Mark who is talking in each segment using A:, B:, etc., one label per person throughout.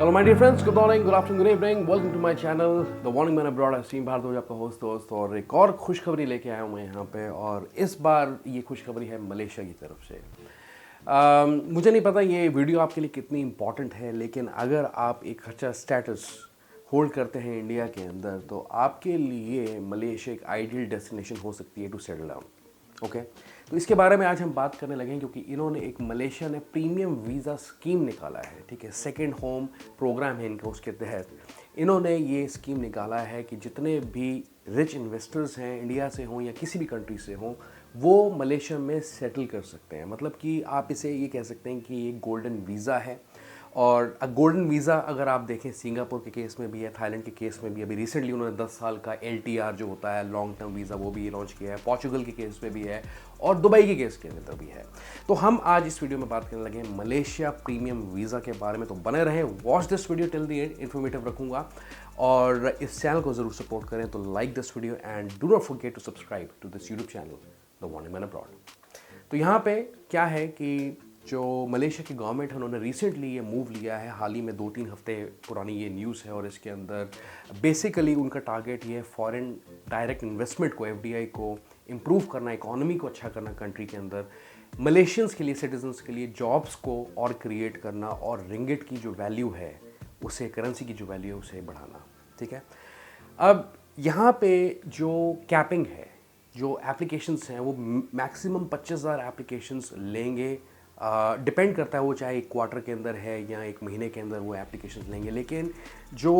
A: Hello my dear friends, good morning, good afternoon, good evening. Welcome to my channel, The Morning Man Abroad. Team Bharadwaj आपका host दोस्त और एक और खुशखबरी लेके आया हूँ मैं यहाँ पे। और इस बार ये खुशखबरी है मलेशिया की तरफ से। मुझे नहीं पता ये वीडियो आपके लिए कितनी इम्पॉर्टेंट है, लेकिन अगर आप एक अच्छा स्टेटस होल्ड करते हैं इंडिया के अंदर तो आपके लिए मलेशिया एक आइडियल डेस्टिनेशन हो सकती है टू सेटल डाउन। ओके, तो इसके बारे में आज हम बात करने लगे हैं क्योंकि इन्होंने एक मलेशिया ने प्रीमियम वीज़ा स्कीम निकाला है। ठीक है, सेकंड होम प्रोग्राम है इनका, उसके तहत इन्होंने ये स्कीम निकाला है कि जितने भी रिच इन्वेस्टर्स हैं इंडिया से हों या किसी भी कंट्री से हों वो मलेशिया में सेटल कर सकते हैं। मतलब कि आप इसे ये कह सकते हैं कि ये गोल्डन वीज़ा है। और गोल्डन वीज़ा अगर आप देखें सिंगापुर के केस में भी है, थाईलैंड के केस में भी, अभी रिसेंटली उन्होंने 10 साल का LTR जो होता है लॉन्ग टर्म वीज़ा वो भी लॉन्च किया है, पोर्चुगल के केस में भी है और दुबई के केस के अंदर भी है। तो हम आज इस वीडियो में बात करने लगे हैं मलेशिया प्रीमियम वीज़ा के बारे में। तो बने रहें, watch this video till the end, informative रखूँगा। और इस चैनल को ज़रूर सपोर्ट करें, तो like this video and do not forget to subscribe to this YouTube channel the Morning Man Abroad. तो यहाँ पे क्या है कि जो मलेशिया की गवर्नमेंट है उन्होंने रिसेंटली ये मूव लिया है, हाल ही में 2-3 हफ्ते पुरानी ये न्यूज़ है। और इसके अंदर बेसिकली उनका टारगेट ये है फॉरेन डायरेक्ट इन्वेस्टमेंट को, FDI को इम्प्रूव करना, इकोनॉमी को अच्छा करना कंट्री के अंदर, मलेशियंस के लिए, सिटीजन्स के लिए जॉब्स को और क्रिएट करना और रिंगिट की जो वैल्यू है उसे, करेंसी की जो वैल्यू है उसे बढ़ाना। ठीक है, अब यहाँ पे जो कैपिंग है, जो एप्लीकेशंस हैं वो मैक्सिमम 25,000 एप्लीकेशंस लेंगे। डिपेंड करता है वो चाहे एक क्वार्टर के अंदर है या एक महीने के अंदर वो एप्लीकेशंस लेंगे। लेकिन जो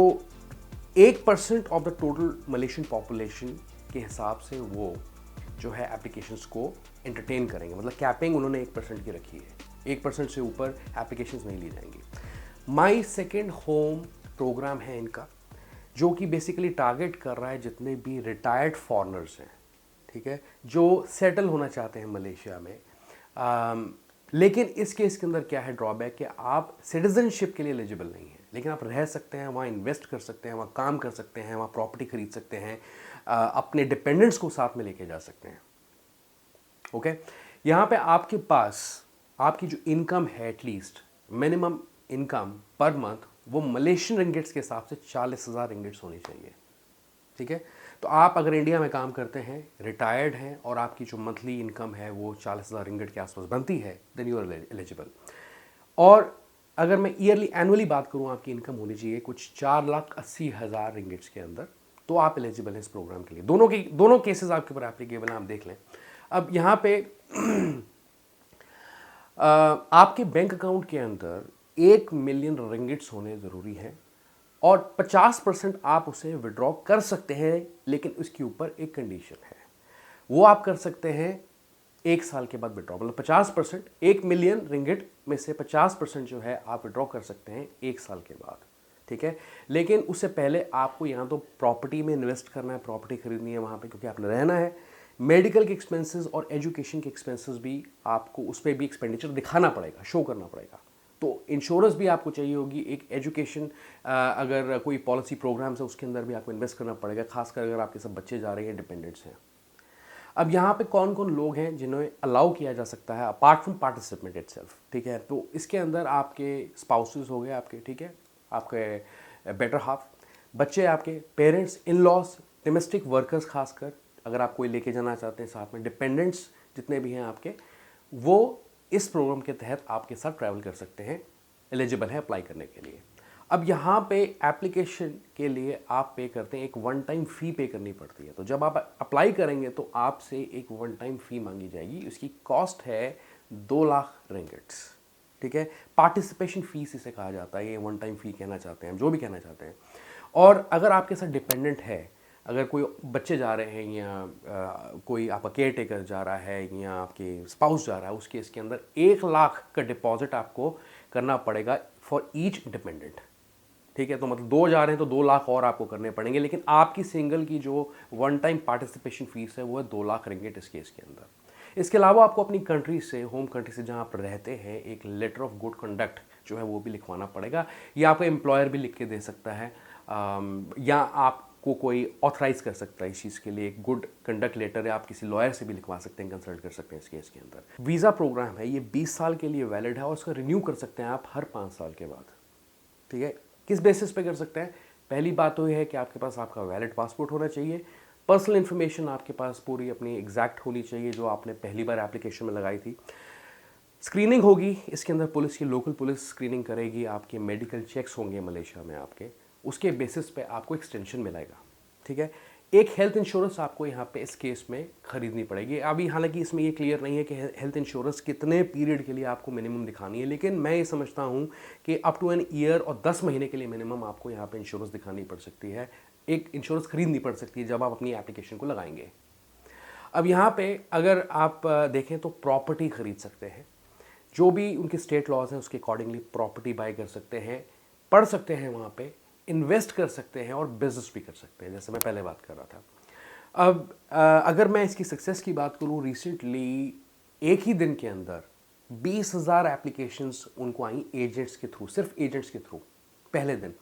A: 1% of the total Malaysian population के हिसाब से वो जो है एप्लीकेशंस को एंटरटेन करेंगे। मतलब कैपिंग उन्होंने 1% की रखी है, 1% से ऊपर एप्लीकेशंस नहीं ली जाएंगी। माई सेकेंड होम प्रोग्राम है इनका, जो कि बेसिकली टारगेट कर रहा है जितने भी रिटायर्ड फॉरेनर्स हैं, ठीक है, जो सेटल होना चाहते हैं मलेशिया में। लेकिन इस केस के अंदर क्या है ड्रॉबैक, कि आप सिटीजनशिप के लिए एलिजिबल नहीं हैं, लेकिन आप रह सकते हैं वहाँ, इन्वेस्ट कर सकते हैं वहाँ, काम कर सकते हैं वहाँ, प्रॉपर्टी खरीद सकते हैं, अपने डिपेंडेंट्स को साथ में लेके जा सकते हैं। ओके, यहाँ पे आपके पास आपकी जो इनकम है, at least minimum income per month वो मलेशियन रिंगिट्स के हिसाब से 40,000 रिंगिट्स होनी चाहिए। ठीक है, तो आप अगर इंडिया में काम करते हैं, रिटायर्ड हैं और आपकी जो मंथली इनकम है वो 40,000 रिंगिट के आसपास बनती है, देन यू आर एलिजिबल। और अगर मैं ईयरली एनुअली बात करूं, आपकी इनकम होनी चाहिए कुछ 4,80,000 रिंगिट्स के अंदर, तो आप एलिजिबल हैं इस प्रोग्राम के लिए। दोनों केसेस आपके ऊपर एप्लीकेबल हैं, आप देख लें। अब यहाँ पे आपके बैंक अकाउंट के अंदर 1 मिलियन रिंगिट्स होने ज़रूरी हैं और 50% आप उसे विड्रॉ कर सकते हैं, लेकिन उसके ऊपर एक कंडीशन है, वो आप कर सकते हैं 1 साल के बाद विड्रॉ। मतलब 50%, 1 मिलियन रिंगिट में से 50% जो है आप विड्रॉ कर सकते हैं 1 साल के बाद। ठीक है, लेकिन उससे पहले आपको यहाँ तो प्रॉपर्टी में इन्वेस्ट करना है, प्रॉपर्टी खरीदनी है वहाँ पे, क्योंकि आपने रहना है। मेडिकल के एक्सपेंसेस और एजुकेशन के एक्सपेंसेस भी आपको, उस पर भी एक्सपेंडिचर दिखाना पड़ेगा, शो करना पड़ेगा। तो इंश्योरेंस भी आपको चाहिए होगी, एक एजुकेशन अगर कोई पॉलिसी प्रोग्राम्स है उसके अंदर भी आपको इन्वेस्ट करना पड़ेगा, खासकर अगर आपके सब बच्चे जा रहे हैं, डिपेंडेंट्स हैं। अब यहाँ पे कौन कौन लोग हैं जिन्हें अलाउ किया जा सकता है अपार्ट फ्रॉम पार्टिसिपेंट इटसेल्फ। ठीक है, तो इसके अंदर आपके स्पाउसेस हो गए आपके, ठीक है, आपके बेटर हाफ, बच्चे आपके, parents, in laws, domestic workers, खासकर अगर आप कोई लेके जाना चाहते हैं साथ में, डिपेंडेंट्स जितने भी हैं आपके, वो इस प्रोग्राम के तहत आपके साथ ट्रैवल कर सकते हैं, एलिजिबल है अप्लाई करने के लिए। अब यहाँ पे एप्लीकेशन के लिए आप पे करते हैं, एक वन टाइम फ़ी पे करनी पड़ती है। तो जब आप अप्लाई करेंगे तो आपसे एक वन टाइम फ़ी मांगी जाएगी, उसकी कॉस्ट है 2 लाख रिंगिट्स। ठीक है, पार्टिसिपेशन फीस इसे कहा जाता है, ये वन टाइम फ़ी कहना चाहते हैं, जो भी कहना चाहते हैं। और अगर आपके साथ डिपेंडेंट है, अगर कोई बच्चे जा रहे हैं या कोई आपका केयर टेकर जा रहा है या आपके स्पाउस जा रहा है, उस केस के अंदर 1 लाख का डिपॉजिट आपको करना पड़ेगा फॉर ईच डिपेंडेंट। ठीक है, तो मतलब 2 जा रहे हैं तो 2 लाख और आपको करने पड़ेंगे, लेकिन आपकी सिंगल की जो वन टाइम पार्टिसिपेशन फीस है वो है 2 लाख रिंगिट इस केस के अंदर। इसके अलावा आपको अपनी कंट्री से, होम कंट्री से जहाँ आप रहते हैं, एक लेटर ऑफ गुड कंडक्ट जो है वो भी लिखवाना पड़ेगा, या आपका एम्प्लॉयर भी लिख के दे सकता है, या आपको कोई ऑथराइज कर सकता है इस चीज़ के लिए। एक गुड कंडक्ट लेटर है, आप किसी लॉयर से भी लिखवा सकते हैं, कंसल्ट कर सकते हैं इस केस के अंदर। वीज़ा प्रोग्राम है, ये 20 साल के लिए वैलिड है और उसका रिन्यू कर सकते हैं आप हर 5 साल के बाद। ठीक है, किस बेसिस पे कर सकते हैं? पहली बात तो ये है कि आपके पास आपका वैलिड पासपोर्ट होना चाहिए, पर्सनल इन्फॉर्मेशन आपके पास पूरी अपनी एग्जैक्ट होनी चाहिए जो आपने पहली बार एप्लीकेशन में लगाई थी। स्क्रीनिंग होगी, इसके अंदर पुलिस की लोकल पुलिस स्क्रीनिंग करेगी, आपके मेडिकल चेक्स होंगे मलेशिया में आपके, उसके बेसिस पे आपको एक्सटेंशन मिलेगा, ठीक है। एक हेल्थ इंश्योरेंस आपको यहाँ पे इस केस में खरीदनी पड़ेगी। अभी हालांकि इसमें ये क्लियर नहीं है कि हेल्थ इंश्योरेंस कितने पीरियड के लिए आपको मिनिमम दिखानी है, लेकिन मैं ये समझता हूँ कि अप टू एन ईयर और 10 महीने के लिए मिनिमम आपको यहाँ पे इंश्योरेंस दिखानी पड़ सकती है, एक इंश्योरेंस खरीदनी पड़ सकती है जब आप अपनी एप्लीकेशन को लगाएंगे। अब यहाँ पे अगर आप देखें तो प्रॉपर्टी खरीद सकते हैं, जो भी उनके स्टेट लॉज हैं उसके अकॉर्डिंगली प्रॉपर्टी बाय कर सकते हैं, पढ़ सकते हैं वहाँ पे, इन्वेस्ट कर सकते हैं और बिजनेस भी कर सकते हैं, जैसे मैं पहले बात कर रहा था। अब अगर मैं इसकी सक्सेस की बात करूँ, रिसेंटली एक ही दिन के अंदर 20,000 एप्लीकेशंस उनको आई एजेंट्स के थ्रू, सिर्फ एजेंट्स के थ्रू। पहले दिन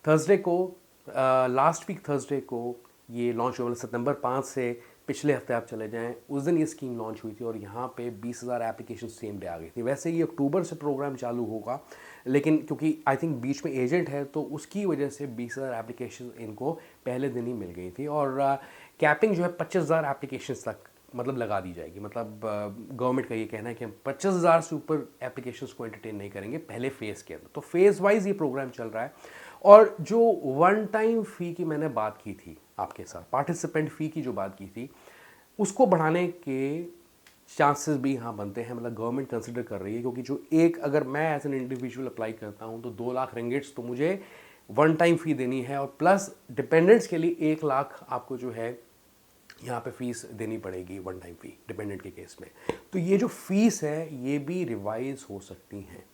A: थर्सडे को, लास्ट वीक थर्सडे को ये लॉन्च हुआ, सितंबर 5 से पिछले हफ्ते आप चले जाएं, उस दिन ये स्कीम लॉन्च हुई थी और यहाँ पे 20,000 एप्लीकेशन सेम डे आ गई थी। वैसे ये अक्टूबर से प्रोग्राम चालू होगा, लेकिन क्योंकि आई थिंक बीच में एजेंट है तो उसकी वजह से 20,000 एप्लीकेशन इनको पहले दिन ही मिल गई थी। और कैपिंग जो है 25,000 एप्लीकेशन तक मतलब लगा दी जाएगी। मतलब गवर्नमेंट का ये कहना है कि हम 25,000 से ऊपर एप्लीकेशंस को एंटरटेन नहीं करेंगे पहले फेज़ के अंदर। तो फेज़ वाइज ये प्रोग्राम चल रहा है। और जो वन टाइम फ़ी की मैंने बात की थी आपके साथ, पार्टिसिपेंट फ़ी की जो बात की थी, उसको बढ़ाने के चांसेस भी यहाँ बनते हैं। मतलब गवर्नमेंट कंसिडर कर रही है, क्योंकि जो एक अगर मैं एज एन इंडिविजुअल अप्लाई करता हूँ तो 2 लाख रिंगिट्स तो मुझे वन टाइम फ़ी देनी है, और प्लस डिपेंडेंट्स के लिए 1 लाख आपको जो है यहाँ पे फीस देनी पड़ेगी, वन टाइम फ़ी डिपेंडेंट के केस में। तो ये जो फीस है ये भी रिवाइज हो सकती हैं।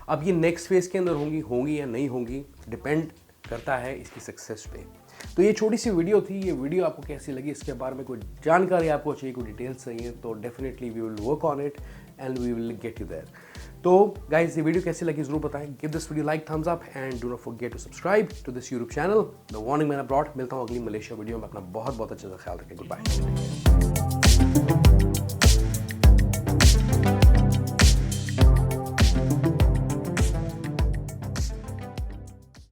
A: अब ये नेक्स्ट फेज़ के अंदर होंगी या नहीं होंगी, डिपेंड करता है इसकी सक्सेस पे। तो ये छोटी सी वीडियो थी। ये वीडियो आपको कैसी लगी, इसके बारे में कोई जानकारी आपको चाहिए, कोई डिटेल्स चाहिए, तो definitely we will work on it and we will get you there. तो गाइस, ये वीडियो कैसी लगी जरूर बताएं। Give this video like, thumbs up and do not forget to subscribe to this YouTube channel the Warning Man Abroad. मिलता हूँ अगली Malaysia video में। अपना बहुत बहुत अच्छे से ख्याल रखें। Good bye.